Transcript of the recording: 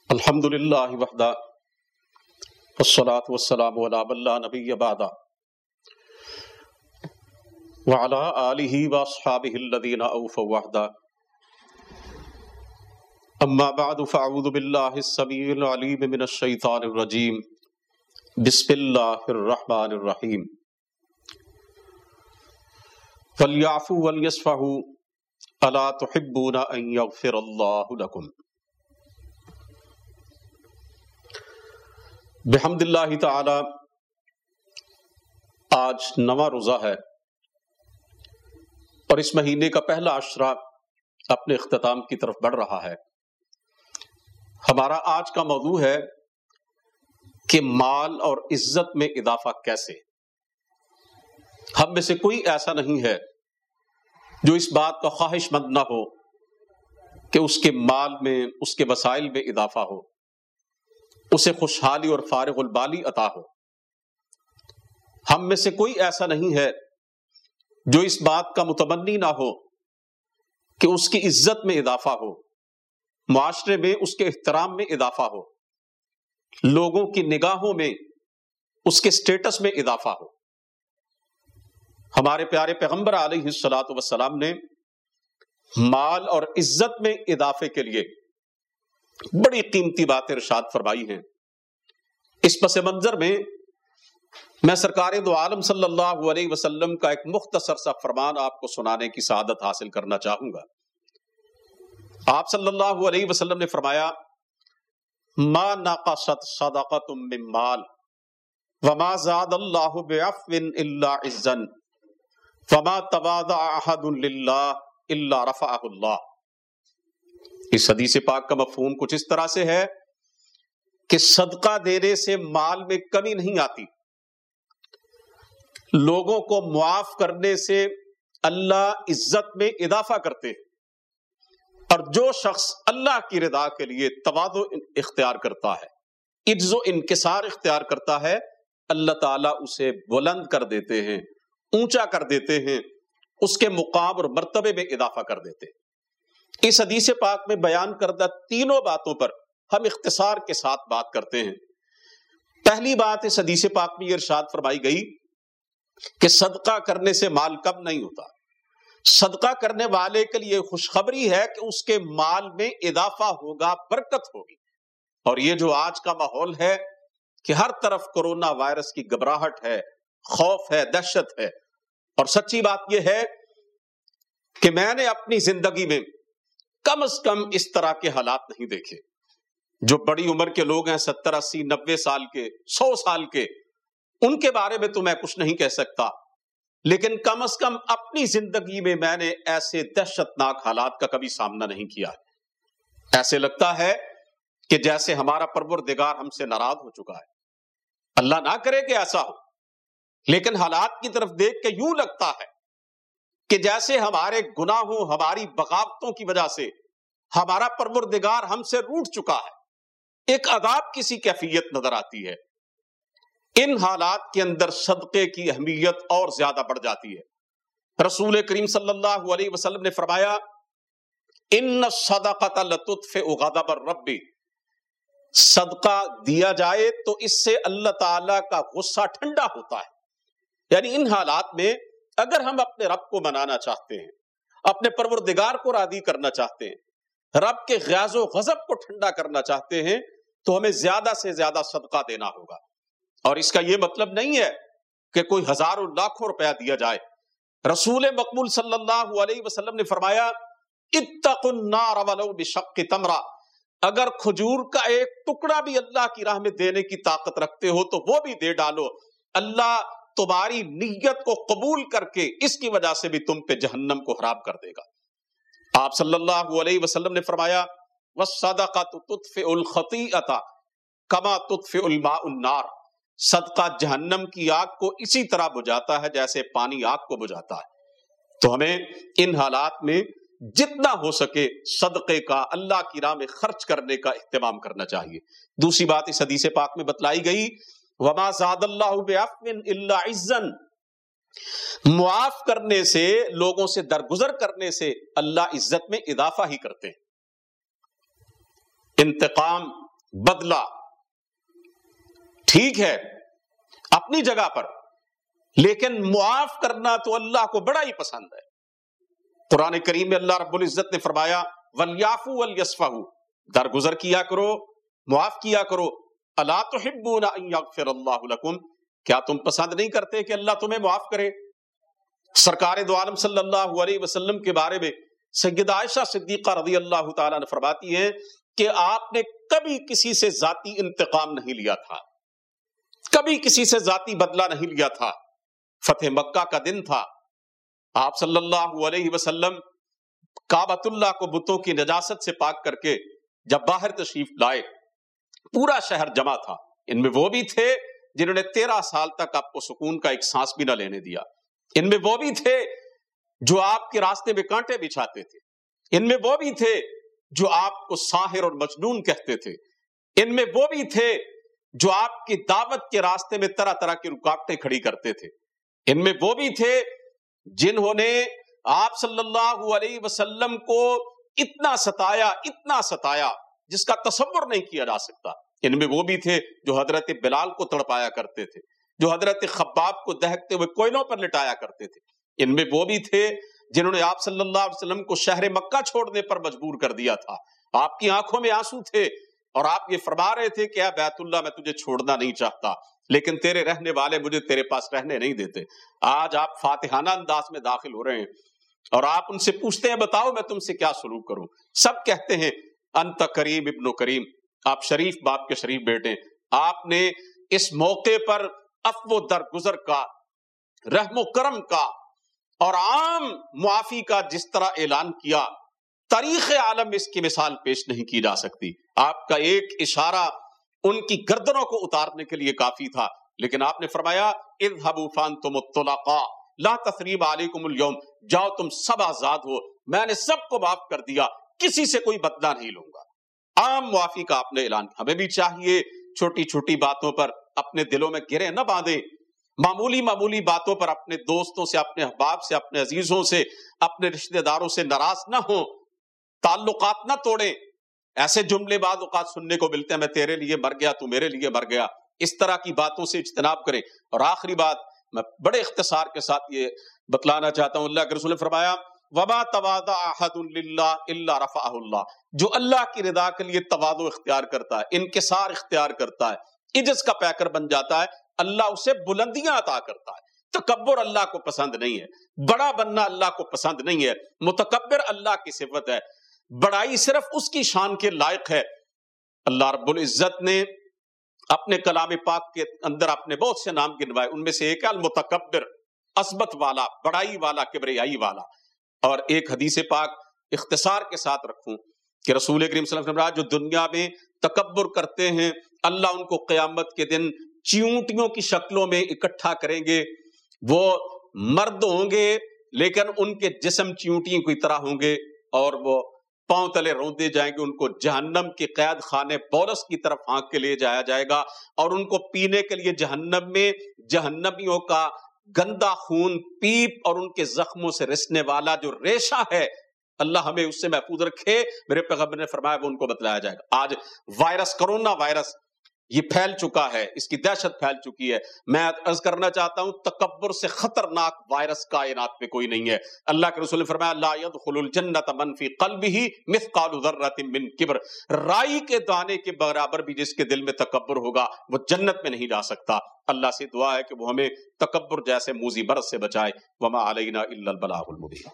الحمد للہ وحدہ والصلاة والسلام علی من لا نبی بعدہ وعلی آلہ واصحابہ الذین اوفوا وحدہ اما بعد فاعوذ باللہ السمیع العلیم من الشیطان الرجیم بسم اللہ الرحمن الرحیم فلیعفوا ولیصفحوا الا تحبون ان یغفر اللہ لکم۔ بحمد اللہ تعالی آج 9واں روزہ ہے اور اس مہینے کا پہلا عشرہ اپنے اختتام کی طرف بڑھ رہا ہے۔ ہمارا آج کا موضوع ہے کہ مال اور عزت میں اضافہ کیسے۔ ہم میں سے کوئی ایسا نہیں ہے جو اس بات کا خواہش مند نہ ہو کہ اس کے مال میں، اس کے وسائل میں اضافہ ہو، اسے خوشحالی اور فارغ البالی عطا ہو۔ ہم میں سے کوئی ایسا نہیں ہے جو اس بات کا متمنی نہ ہو کہ اس کی عزت میں اضافہ ہو، معاشرے میں اس کے احترام میں اضافہ ہو، لوگوں کی نگاہوں میں اس کے سٹیٹس میں اضافہ ہو۔ ہمارے پیارے پیغمبر علیہ الصلوۃ والسلام نے مال اور عزت میں اضافے کے لیے بڑی قیمتی باتیں ارشاد فرمائی ہیں۔ اس پس منظر میں سرکار دو عالم صلی اللہ علیہ وسلم کا ایک مختصر سا فرمان آپ کو سنانے کی سعادت حاصل کرنا چاہوں گا۔ آپ صلی اللہ علیہ وسلم نے فرمایا، ما نقصت صدقۃ من مال وما زاد اللہ بعفو الا عزا وما تواضع احد للہ الا رفعہ اللہ۔ اس حدیث پاک کا مفہوم کچھ اس طرح سے ہے کہ صدقہ دینے سے مال میں کمی نہیں آتی، لوگوں کو معاف کرنے سے اللہ عزت میں اضافہ کرتے ہیں، اور جو شخص اللہ کی رضا کے لیے تواضع اختیار کرتا ہے، عجز و انکسار اختیار کرتا ہے، اللہ تعالیٰ اسے بلند کر دیتے ہیں، اونچا کر دیتے ہیں، اس کے مقام اور مرتبے میں اضافہ کر دیتے ہیں۔ اس حدیث پاک میں بیان کردہ تینوں باتوں پر ہم اختصار کے ساتھ بات کرتے ہیں۔ پہلی بات اس حدیث پاک میں یہ ارشاد فرمائی گئی کہ صدقہ کرنے سے مال کم نہیں ہوتا، صدقہ کرنے والے کے لیے خوشخبری ہے کہ اس کے مال میں اضافہ ہوگا، برکت ہوگی۔ اور یہ جو آج کا ماحول ہے کہ ہر طرف کرونا وائرس کی گھبراہٹ ہے، خوف ہے، دہشت ہے، اور سچی بات یہ ہے کہ میں نے اپنی زندگی میں کم از کم اس طرح کے حالات نہیں دیکھے۔ جو بڑی عمر کے لوگ ہیں، 70 80 90 سال کے، 100 سال کے، ان کے بارے میں تو میں کچھ نہیں کہہ سکتا، لیکن کم از کم اپنی زندگی میں نے ایسے دہشت ناک حالات کا کبھی سامنا نہیں کیا۔ ایسے لگتا ہے کہ جیسے ہمارا پروردگار ہم سے ناراض ہو چکا ہے۔ اللہ نہ کرے کہ ایسا ہو، لیکن حالات کی طرف دیکھ کے یوں لگتا ہے کہ جیسے ہمارے گناہوں، ہماری بغاوتوں کی وجہ سے ہمارا پروردگار ہم سے روٹھ چکا ہے، ایک عذاب کی سی کیفیت نظر آتی ہے۔ ان حالات کے اندر صدقے کی اہمیت اور زیادہ بڑھ جاتی ہے۔ رسول کریم صلی اللہ علیہ وسلم نے فرمایا، ان الصدقۃ لتطفئ غضب الرب، صدقہ دیا جائے تو اس سے اللہ تعالی کا غصہ ٹھنڈا ہوتا ہے۔ یعنی ان حالات میں اگر ہم اپنے رب کو منانا چاہتے ہیں، اپنے پروردگار کو راضی کرنا چاہتے ہیں، رب کے غیظ و غضب کو ٹھنڈا کرنا چاہتے ہیں، تو ہمیں زیادہ سے زیادہ صدقہ دینا ہوگا۔ اور اس کا یہ مطلب نہیں ہے کہ کوئی ہزاروں لاکھوں روپیہ دیا جائے۔ رسول مقبول صلی اللہ علیہ وسلم نے فرمایا، اتقوا النار ولو بشق تمرہ، اگر کھجور کا ایک ٹکڑا بھی اللہ کی راہ میں دینے کی طاقت رکھتے ہو تو وہ بھی دے ڈالو، اللہ تمہاری نیت کو قبول کر کے اس کی وجہ سے بھی تم پہ جہنم کو حرام کر دے گا۔ آپ صلی اللہ علیہ وسلم نے فرمایا، وَالصَّدَقَةُ تُطْفِئُ الْخَطِيئَةَ كَمَا تُطْفِئُ الْمَاءُ النَّارَ، صدقہ جہنم کی آگ کو اسی طرح بجھاتا ہے جیسے پانی آگ کو بجھاتا ہے۔ تو ہمیں ان حالات میں جتنا ہو سکے صدقے کا، اللہ کی راہ میں خرچ کرنے کا اہتمام کرنا چاہیے۔ دوسری بات اس حدیث پاک میں بتلائی گئی، وما زاد اللہ بعفو الا عزا، معاف کرنے سے، لوگوں سے درگزر کرنے سے اللہ عزت میں اضافہ ہی کرتے ہیں۔ انتقام بدلہ ٹھیک ہے اپنی جگہ پر، لیکن معاف کرنا تو اللہ کو بڑا ہی پسند ہے۔ قرآن کریم میں اللہ رب العزت نے فرمایا وَلْيَعْفُوا وَلْيَصْفَحُوا، درگزر کیا کرو، معاف کیا کرو۔ أَلَا تُحِبُّونَ أَن يَغْفِرَ اللَّهُ لَكُمْ، کیا تم پسند نہیں کرتے کہ اللہ تمہیں معاف کرے؟ سرکار دو عالم صلی اللہ علیہ وسلم کے بارے میں سیدہ عائشہ صدیقہ رضی اللہ تعالیٰ نے فرماتی ہیں کہ آپ نے کبھی کسی سے ذاتی انتقام نہیں لیا تھا، کبھی کسی سے ذاتی بدلہ نہیں لیا تھا۔ فتح مکہ کا دن تھا، آپ صلی اللہ علیہ وسلم کعبۃ اللہ کو بتوں کی نجاست سے پاک کر کے جب باہر تشریف لائے، پورا شہر جمع تھا، ان میں وہ بھی تھے جنہوں نے 13 سال تک آپ کو سکون کا ایک سانس بھی نہ لینے دیا، ان میں وہ بھی تھے جو آپ کے راستے میں کانٹے بچھاتے تھے، ان میں وہ بھی تھے جو آپ کو ساحر اور مجنون کہتے تھے، ان میں وہ بھی تھے جو آپ کی دعوت کے راستے میں طرح طرح کی رکاوٹیں کھڑی کرتے تھے، ان میں وہ بھی تھے جنہوں نے آپ صلی اللہ علیہ وسلم کو اتنا ستایا جس کا تصور نہیں کیا جا سکتا، ان میں وہ بھی تھے جو حضرت بلال کو تڑپایا کرتے تھے، جو حضرت خباب کو دہکتے ہوئے کوئلوں پر لٹایا کرتے تھے، ان میں وہ بھی تھے جنہوں نے آپ صلی اللہ علیہ وسلم کو شہر مکہ چھوڑنے پر مجبور کر دیا تھا، آپ کی آنکھوں میں آنسو تھے اور آپ یہ فرما رہے تھے کہ اے بیت اللہ میں تجھے چھوڑنا نہیں چاہتا، لیکن تیرے رہنے والے مجھے تیرے پاس رہنے نہیں دیتے۔ آج آپ فاتحانہ انداز میں داخل ہو رہے ہیں اور آپ ان سے پوچھتے ہیں بتاؤ میں تم سے کیا سلوک کروں، سب کہتے ہیں انت کریم ابن کریم، آپ شریف باپ کے شریف بیٹے، آپ نے اس موقع پر عفو درگزر کا، رحم و کرم کا اور عام معافی کا جس طرح اعلان کیا، تاریخ عالم اس کی مثال پیش نہیں کی جا سکتی۔ آپ کا ایک اشارہ ان کی گردنوں کو اتارنے کے لیے کافی تھا، لیکن آپ نے فرمایا اذهبوا فانتم الطلقاء لا تثریب علیکم اليوم، جاؤ تم سب آزاد ہو، میں نے سب کو معاف کر دیا، کسی سے کوئی بدلہ نہیں لوں گا۔ عام معافی کا آپ نے اعلان کیا۔ ہمیں بھی چاہیے چھوٹی چھوٹی باتوں پر اپنے دلوں میں گرے نہ باندھیں، معمولی باتوں پر اپنے دوستوں سے، اپنے احباب سے، اپنے عزیزوں سے، اپنے رشتہ داروں سے ناراض نہ ہوں، تعلقات نہ توڑیں۔ ایسے جملے بعض اوقات سننے کو ملتے ہیں میں تیرے لیے مر گیا تو میرے لیے مر گیا، اس طرح کی باتوں سے اجتناب کریں۔ اور آخری بات میں بڑے اختصار کے ساتھ یہ بتلانا چاہتا ہوں، اللہ کے رسول نے فرمایا وَمَا تَوَاضَعَ أَحَدٌ لِلَّهِ إِلَّا رَفَعَهُ اللَّهُ، جو اللہ کی رضا کے لیے تواضع اختیار کرتا ہے، انکسار اختیار کرتا ہے، عجز کا پیکر بن جاتا ہے، اللہ اسے بلندیاں عطا کرتا ہے۔ تکبر اللہ کو پسند نہیں ہے، بڑا بننا اللہ کو پسند نہیں ہے، متکبر اللہ کی صفت ہے، بڑائی صرف اس کی شان کے لائق ہے۔ اللہ رب العزت نے اپنے کلام پاک کے اندر اپنے بہت سے نام گنوائے، ان میں سے ایک ہے المتکبر، عظمت والا، بڑائی والا، کبریائی والا۔ اور ایک حدیث پاک اختصار کے ساتھ رکھوں کہ رسول کریم صلی اللہ علیہ وسلم جو دنیا میں تکبر کرتے ہیں اللہ ان کو قیامت کے دن چیونٹیوں کی شکلوں میں اکٹھا کریں گے، وہ مرد ہوں گے لیکن ان کے جسم چیونٹیوں کی طرح ہوں گے اور وہ پاؤں تلے روندے جائیں گے، ان کو جہنم کے قید خانے بولس کی طرف ہانک کے لے جایا جائے گا اور ان کو پینے کے لیے جہنم میں جہنمیوں کا گندا خون پیپ اور ان کے زخموں سے رسنے والا جو ریشہ ہے، اللہ ہمیں اس سے محفوظ رکھے۔ میرے پیغمبر نے فرمایا وہ ان کو بتلایا جائے گا۔ آج وائرس، کرونا وائرس یہ پھیل چکا ہے، اس کی دہشت پھیل چکی ہے۔ میں عرض کرنا چاہتا ہوں تکبر سے خطرناک وائرس کائنات میں کوئی نہیں ہے۔ اللہ کے رسول نے فرمایا لا يدخل الجنت من فی قلبہ مثقال ذرۃ من کبر، رائی کے دانے کے برابر بھی جس کے دل میں تکبر ہوگا وہ جنت میں نہیں جا سکتا۔ اللہ سے دعا ہے کہ وہ ہمیں تکبر جیسے موذی مرض سے بچائے۔ وما علینا الا البلاغ المبین۔